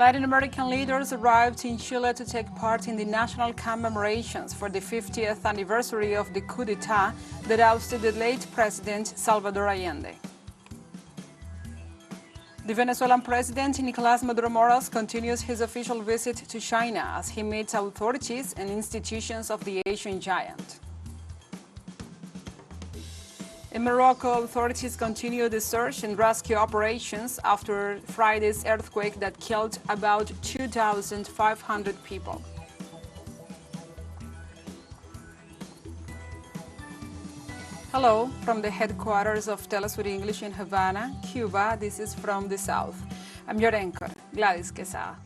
Latin American leaders arrived in Chile to take part in the national commemorations for the 50th anniversary of the coup d'etat that ousted the late President Salvador Allende. The Venezuelan President Nicolás Maduro Moros continues his official visit to China as he meets authorities and institutions of the Asian giant. In Morocco, authorities continue the search and rescue operations after Friday's earthquake that killed about 2,500 people. Hello, from the headquarters of TeleSUR English in Havana, Cuba. This is From the South. I'm your anchor, Gladys Quesada.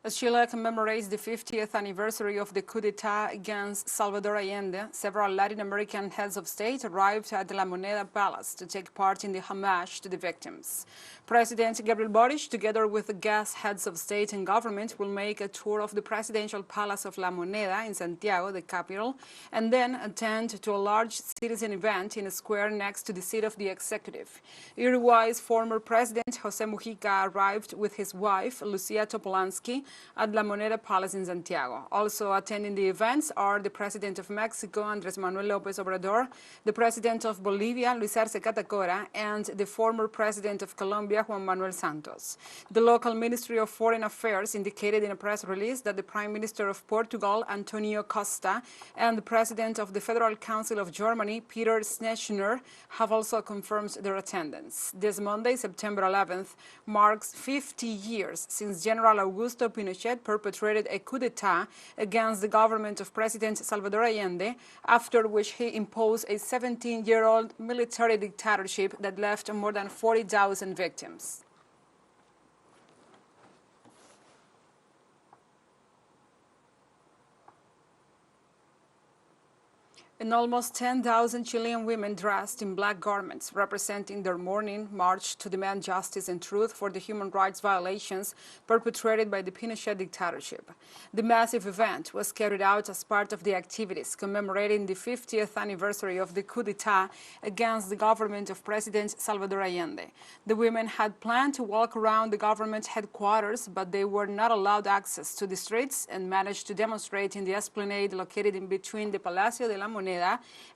As Chile commemorates the 50th anniversary of the coup d'etat against Salvador Allende, several Latin American heads of state arrived at the La Moneda Palace to take part in the homage to the victims. President Gabriel Boric, together with the guest heads of state and government, will make a tour of the presidential palace of La Moneda in Santiago, the capital, and then attend to a large citizen event in a square next to the seat of the executive. Uruguay's former president José Mujica arrived with his wife, Lucia Topolansky, at La Moneda Palace in Santiago. Also attending the events are the President of Mexico, Andrés Manuel López Obrador, the President of Bolivia, Luis Arce Catacora, and the former President of Colombia, Juan Manuel Santos. The local Ministry of Foreign Affairs indicated in a press release that the Prime Minister of Portugal, Antonio Costa, and the President of the Federal Council of Germany, Peter Schneider, have also confirmed their attendance. This Monday, September 11th, marks 50 years since General Augusto Pinochet perpetrated a coup d'etat against the government of President Salvador Allende, after which he imposed a 17-year-old military dictatorship that left more than 40,000 victims. And almost 10,000 Chilean women dressed in black garments, representing their mourning, marched to demand justice and truth for the human rights violations perpetrated by the Pinochet dictatorship. The massive event was carried out as part of the activities commemorating the 50th anniversary of the coup d'etat against the government of President Salvador Allende. The women had planned to walk around the government headquarters, but they were not allowed access to the streets and managed to demonstrate in the esplanade located in between the Palacio de la Moneda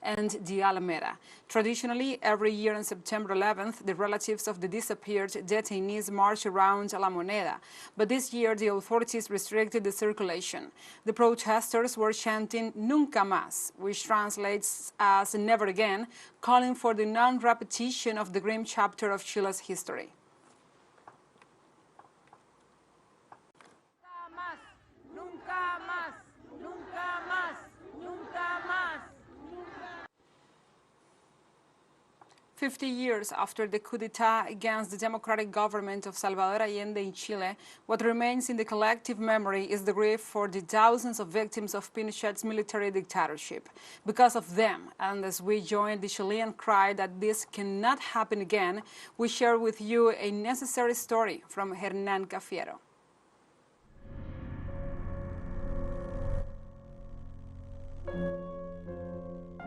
and the Alameda. Traditionally, every year on September 11th, the relatives of the disappeared detainees march around La Moneda, but this year the authorities restricted the circulation. The protesters were chanting "Nunca más," which translates as "never again," calling for the non-repetition of the grim chapter of Chile's history. 50 years after the coup d'etat against the democratic government of Salvador Allende in Chile, what remains in the collective memory is the grief for the thousands of victims of Pinochet's military dictatorship. Because of them, and as we join the Chilean cry that this cannot happen again, we share with you a necessary story from Hernán Cafiero.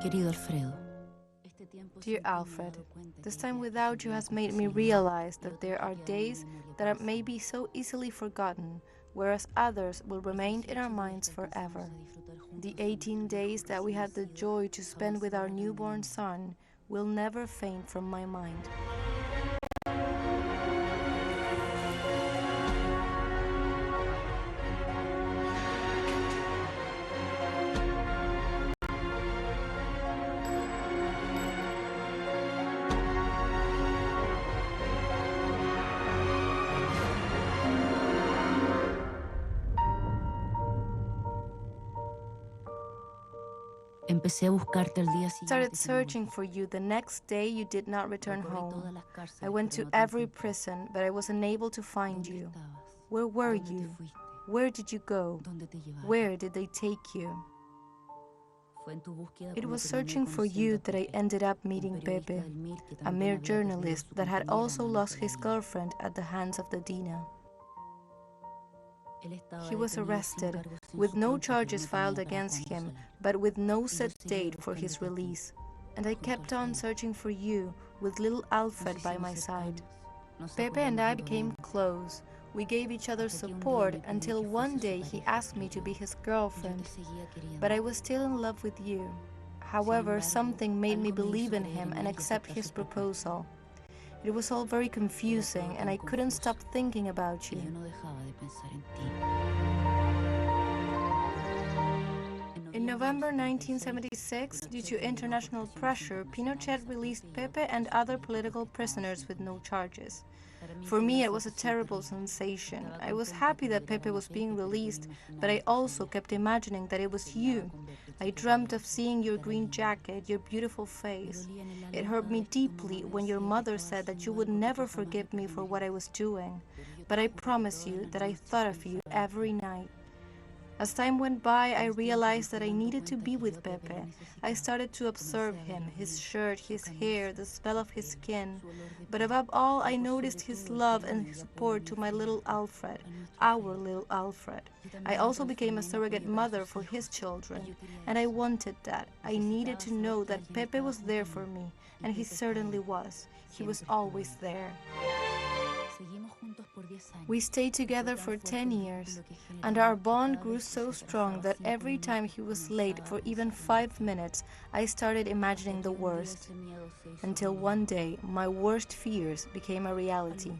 Querido Alfredo. Dear Alfred, this time without you has made me realize that there are days that are maybe so easily forgotten, whereas others will remain in our minds forever. The 18 days that we had the joy to spend with our newborn son will never fade from my mind. Started searching for you the next day you did not return home. I went to every prison, but I was unable to find you. Where were you? Where did you go? Where did they take you? It was searching for you that I ended up meeting Pepe, a mere journalist that had also lost his girlfriend at the hands of the DINA. He was arrested, with no charges filed against him, but with no set date for his release. And I kept on searching for you, with little Alfred by my side. Pepe and I became close. We gave each other support until one day he asked me to be his girlfriend. But I was still in love with you. However, something made me believe in him and accept his proposal. It was all very confusing, and I couldn't stop thinking about you. In November 1976, due to international pressure, Pinochet released Pepe and other political prisoners with no charges. For me, it was a terrible sensation. I was happy that Pepe was being released, but I also kept imagining that it was you. I dreamt of seeing your green jacket, your beautiful face. It hurt me deeply when your mother said that you would never forgive me for what I was doing, but I promise you that I thought of you every night. As time went by, I realized that I needed to be with Pepe. I started to observe him, his shirt, his hair, the smell of his skin. But above all, I noticed his love and his support to my little Alfred, our little Alfred. I also became a surrogate mother for his children, and I wanted that. I needed to know that Pepe was there for me, and he certainly was. He was always there. We stayed together for 10 years, and our bond grew so strong that every time he was late for even 5 minutes, I started imagining the worst. Until one day, my worst fears became a reality.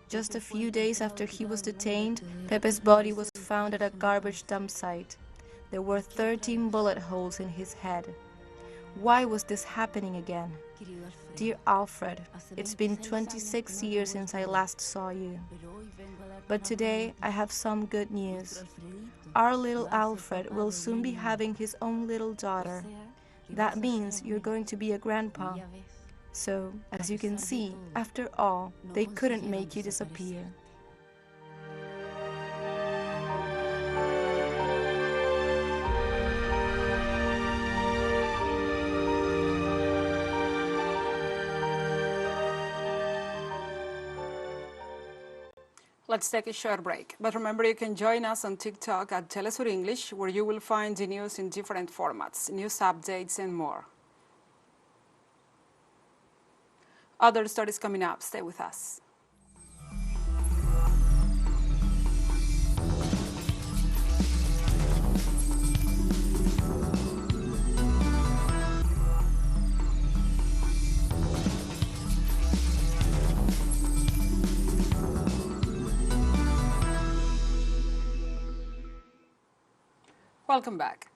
Just a few days after he was detained, Pepe's body was found at a garbage dump site. There were 13 bullet holes in his head. Why was this happening again? Dear Alfred, it's been 26 years since I last saw you. But today I have some good news. Our little Alfred will soon be having his own little daughter. That means you're going to be a grandpa. So, as you can see, after all, they couldn't make you disappear. Let's take a short break. But remember, you can join us on TikTok at TeleSUR English, where you will find the news in different formats, news updates, and more. Other stories coming up. Stay with us. Welcome back.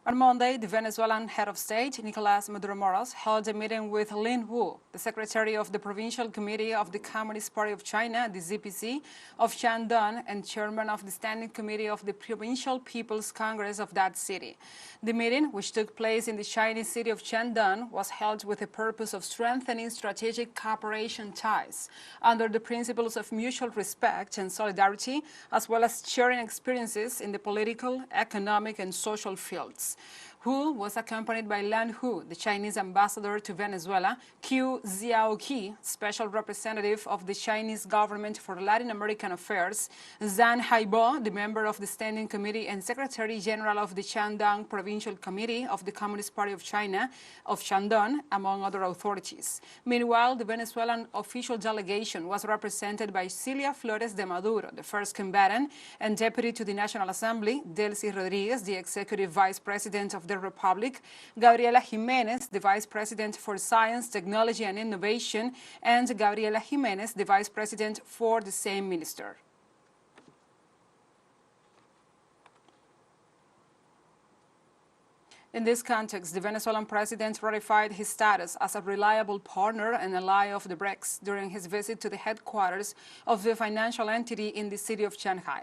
On Monday, the Venezuelan head of state, Nicolás Maduro Moros, held a meeting with Lin Wu, the secretary of the Provincial Committee of the Communist Party of China, the ZPC, of Shandong, and chairman of the Standing Committee of the Provincial People's Congress of that city. The meeting, which took place in the Chinese city of Shandong, was held with the purpose of strengthening strategic cooperation ties under the principles of mutual respect and solidarity, as well as sharing experiences in the political, economic, and social fields. Hu was accompanied by Lan Hu, the Chinese ambassador to Venezuela, Qiu Ziaoqi, special representative of the Chinese government for Latin American affairs, Zhang Haibo, the member of the Standing Committee and Secretary General of the Shandong Provincial Committee of the Communist Party of China of Shandong, among other authorities. Meanwhile, the Venezuelan official delegation was represented by Cilia Flores de Maduro, the first combatant and deputy to the National Assembly, Delcy Rodriguez, the executive vice president of the Republic, Gabriela Jimenez, the Vice President for Science, Technology and Innovation, and Gabriela Jimenez, the Vice President for the same minister. In this context, the Venezuelan president ratified his status as a reliable partner and ally of the BRICS during his visit to the headquarters of the financial entity in the city of Shanghai.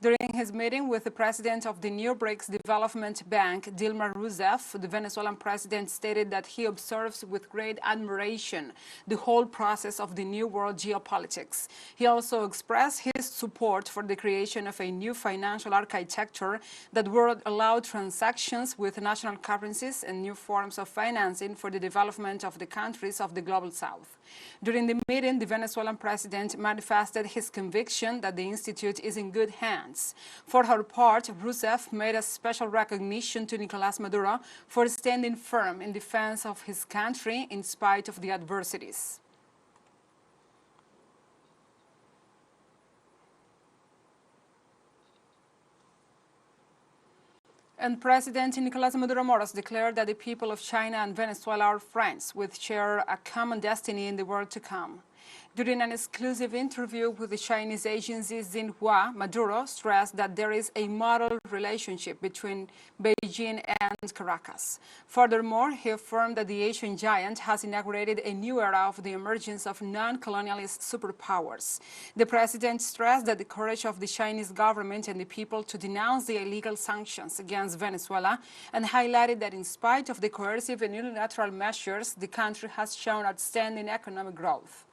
During his meeting with the president of the new BRICS Development Bank, Dilma Rousseff, the Venezuelan president stated that he observes with great admiration the whole process of the new world geopolitics. He also expressed his support for the creation of a new financial architecture that would allow transactions with national national currencies and new forms of financing for the development of the countries of the Global South. During the meeting, the Venezuelan president manifested his conviction that the institute is in good hands. For her part, Rousseff made a special recognition to Nicolás Maduro for standing firm in defense of his country in spite of the adversities. And President Nicolás Maduro Moros declared that the people of China and Venezuela are friends, which share a common destiny in the world to come. During an exclusive interview with the Chinese agency Xinhua, Maduro stressed that there is a model relationship between Beijing and Caracas. Furthermore, he affirmed that the Asian giant has inaugurated a new era of the emergence of non-colonialist superpowers. The president stressed that the courage of the Chinese government and the people to denounce the illegal sanctions against Venezuela and highlighted that in spite of the coercive and unilateral measures, the country has shown outstanding economic growth.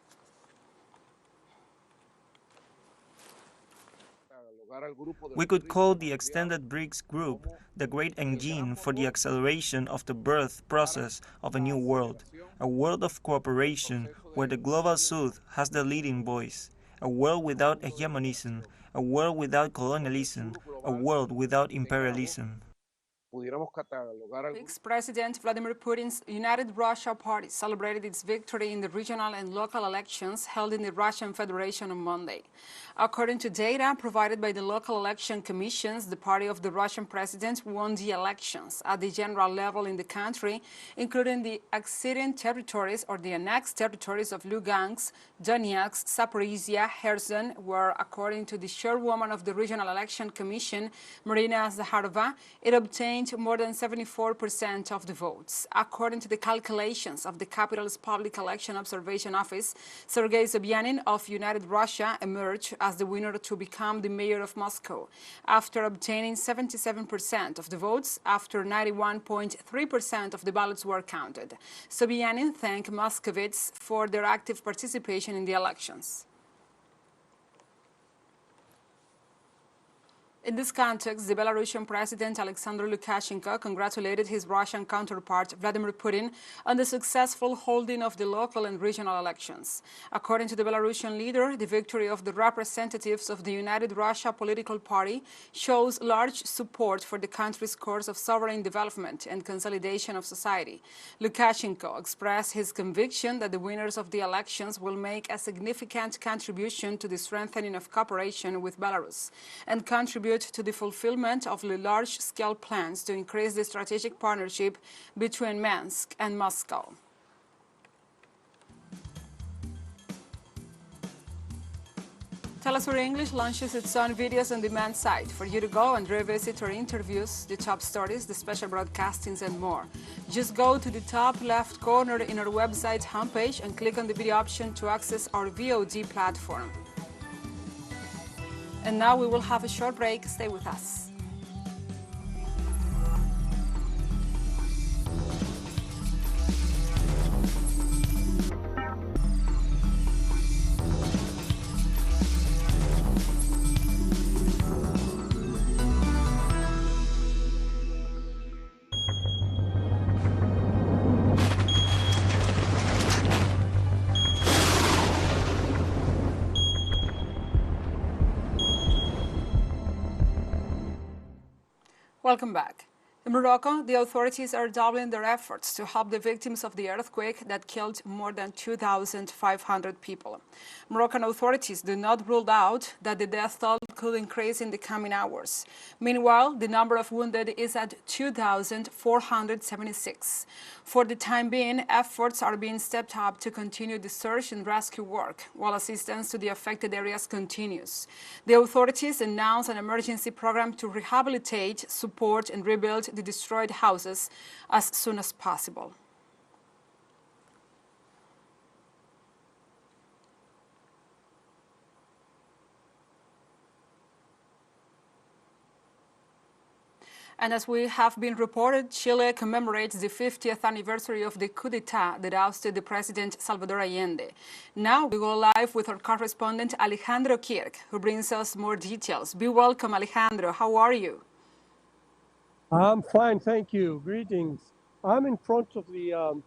We could call the extended BRICS group the great engine for the acceleration of the birth process of a new world, a world of cooperation where the Global South has the leading voice, a world without hegemonism, a world without colonialism, a world without imperialism. President Vladimir Putin's United Russia Party celebrated its victory in the regional and local elections held in the Russian Federation on Monday. According to data provided by the local election commissions, the party of the Russian president won the elections at the general level in the country, including the acceding territories or the annexed territories of Lugansk, Donetsk, Zaporizhia, Kherson, where, according to the chairwoman of the Regional Election Commission, Marina Zakharova, it obtained more than 74% of the votes. According to the calculations of the capital's Public Election Observation Office, Sergei Sobyanin of United Russia emerged as the winner to become the mayor of Moscow, after obtaining 77% of the votes after 91.3% of the ballots were counted. Sobyanin thanked Moscovites for their active participation in the elections. In this context, the Belarusian President Alexander Lukashenko congratulated his Russian counterpart Vladimir Putin on the successful holding of the local and regional elections. According to the Belarusian leader, the victory of the representatives of the United Russia political party shows large support for the country's course of sovereign development and consolidation of society. Lukashenko expressed his conviction that the winners of the elections will make a significant contribution to the strengthening of cooperation with Belarus and contribute to the fulfillment of the large-scale plans to increase the strategic partnership between Minsk and Moscow. TeleSUR English launches its own videos on demand site for you to go and revisit our interviews, the top stories, the special broadcastings, and more. Just go to the top left corner in our website homepage and click on the video option to access our VOD platform. And now we will have a short break. Stay with us. Welcome back. In Morocco, the authorities are doubling their efforts to help the victims of the earthquake that killed more than 2,500 people. Moroccan authorities do not rule out that the death toll could increase in the coming hours. Meanwhile, the number of wounded is at 2,476. For the time being, efforts are being stepped up to continue the search and rescue work, while assistance to the affected areas continues. The authorities announced an emergency program to rehabilitate, support, and rebuild the destroyed houses as soon as possible. And as we have been reported, Chile commemorates the 50th anniversary of the coup d'etat that ousted the president Salvador Allende. Now we go live with our correspondent Alejandro Kirk, who brings us more details. Be welcome, Alejandro. How are you? I'm fine, thank you. Greetings. I'm in front of the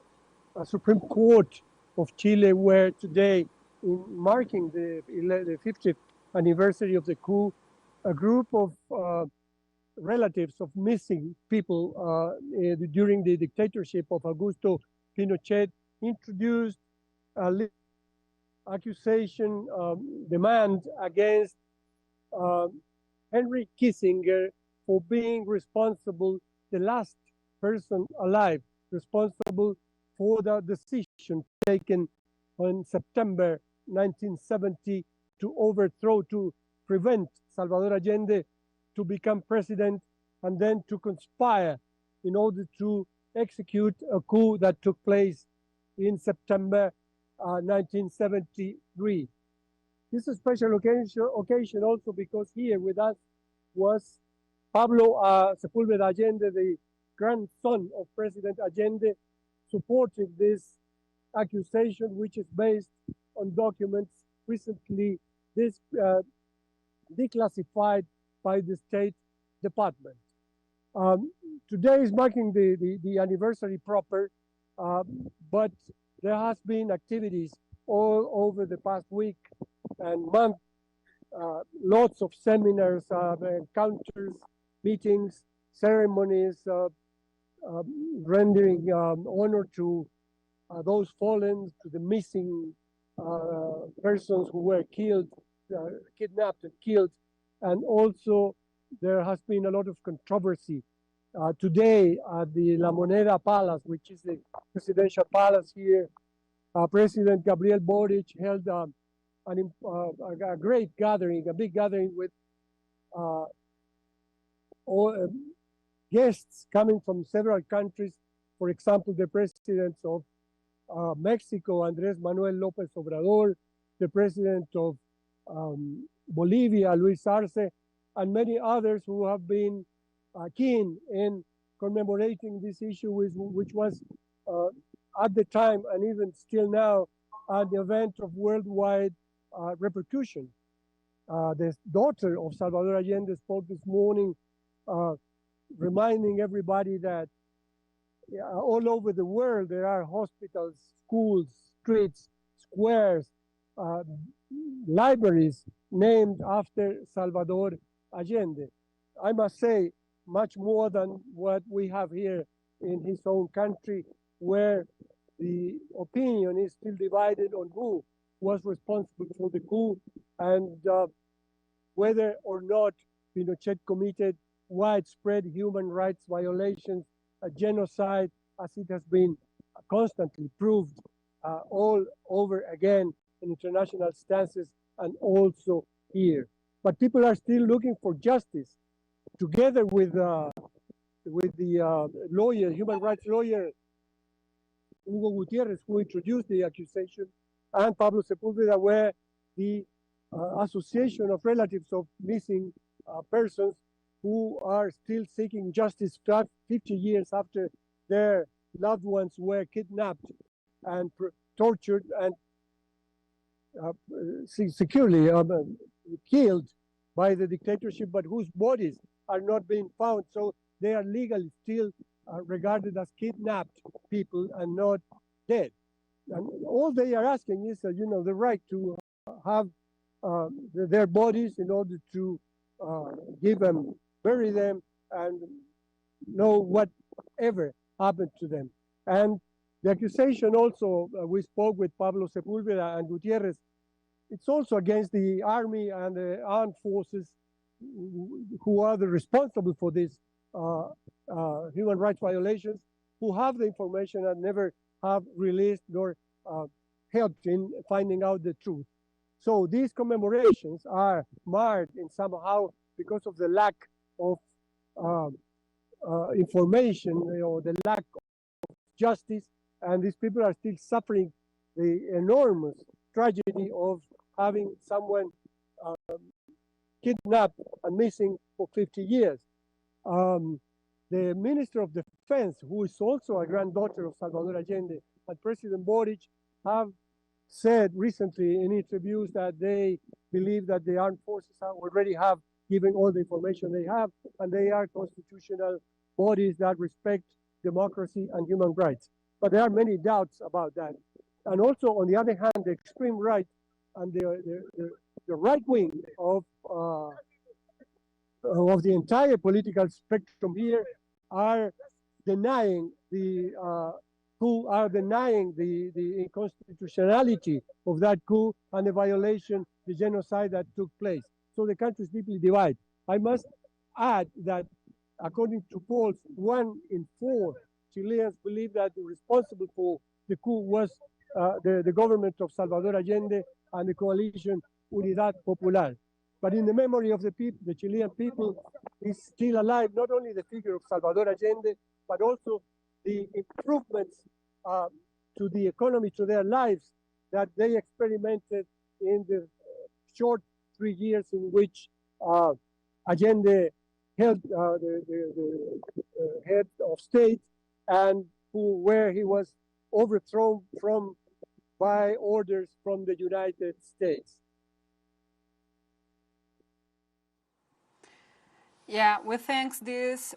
Supreme Court of Chile, where today, in marking the 50th anniversary of the coup, a group of relatives of missing people during the dictatorship of Augusto Pinochet introduced a accusation demand against Henry Kissinger for being responsible, the last person alive, responsible for the decision taken on September 1970 to overthrow, to prevent Salvador Allende to become president, and then to conspire in order to execute a coup that took place in September 1973. This is a special occasion also because here with us was Pablo Sepúlveda Allende, the grandson of President Allende, supporting this accusation, which is based on documents recently declassified by the State Department. Today is marking the anniversary proper, but there has been activities all over the past week and month, lots of seminars, encounters, meetings, ceremonies, rendering honor to those fallen, to the missing persons who were killed, kidnapped and killed. And also there has been a lot of controversy. Today at the La Moneda Palace, which is the presidential palace here, President Gabriel Boric held a great gathering, a big gathering with all guests coming from several countries. For example, the presidents of Mexico, Andrés Manuel López Obrador, the president of Bolivia, Luis Arce, and many others who have been keen in commemorating this issue, which was at the time and even still now an event of worldwide repercussion. The daughter of Salvador Allende spoke this morning, reminding everybody that all over the world there are hospitals, schools, streets, squares, libraries named after Salvador Allende. I must say, much more than what we have here in his own country, where the opinion is still divided on who was responsible for the coup and whether or not Pinochet committed widespread human rights violations, a genocide, as it has been constantly proved all over again in international stances and also here. But people are still looking for justice. Together with the lawyer, human rights lawyer, Hugo Gutierrez, who introduced the accusation, and Pablo Sepúlveda, were the Association of Relatives of Missing Persons who are still seeking justice 50 years after their loved ones were kidnapped and tortured and securely killed by the dictatorship, but whose bodies are not being found. So they are legally still regarded as kidnapped people and not dead. And all they are asking is, the right to have their bodies in order to give them, bury them, and know whatever happened to them. And the accusation also, we spoke with Pablo Sepúlveda and Gutierrez, it's also against the army and the armed forces who are the responsible for these human rights violations, who have the information and never have released nor helped in finding out the truth. So these commemorations are marred in somehow because of the lack of information, the lack of justice, and these people are still suffering the enormous tragedy of having someone kidnapped and missing for 50 years. The Minister of Defense, who is also a granddaughter of Salvador Allende, and President Boric have said recently in interviews that they believe that the armed forces already have given all the information they have, and they are constitutional bodies that respect democracy and human rights. But there are many doubts about that. And also, on the other hand, the extreme right and the right wing of the entire political spectrum here are denying the coup, are denying the inconstitutionality of that coup and the violation, the genocide that took place. So the country is deeply divided. I must add that according to polls, 1 in 4 Chileans believe that the responsible for the coup was the government of Salvador Allende and the coalition Unidad Popular. But in the memory of the people, the Chilean people, is still alive not only the figure of Salvador Allende, but also the improvements to the economy, to their lives, that they experimented in the short 3 years in which Allende held the head of state, and where he was overthrown by orders from the United States. Yeah, we thank this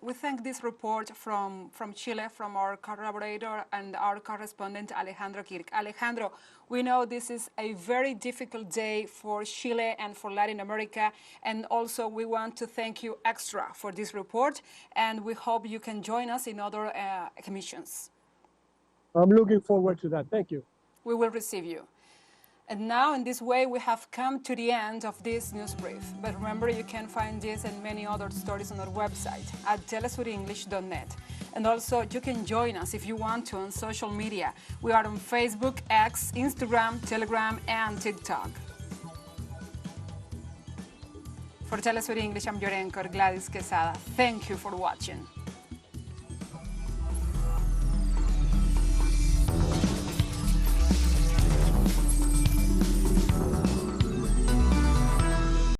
report from Chile, from our collaborator and our correspondent Alejandro Kirk. Alejandro, we know this is a very difficult day for Chile and for Latin America, and also we want to thank you extra for this report, and we hope you can join us in other commissions. I'm looking forward to that. Thank you. We will receive you. And now, in this way, we have come to the end of this news brief. But remember, you can find this and many other stories on our website at telesurenglish.net. And also, you can join us if you want to on social media. We are on Facebook, X, Instagram, Telegram, and TikTok. For TeleSUR English, I'm your anchor, Gladys Quesada. Thank you for watching.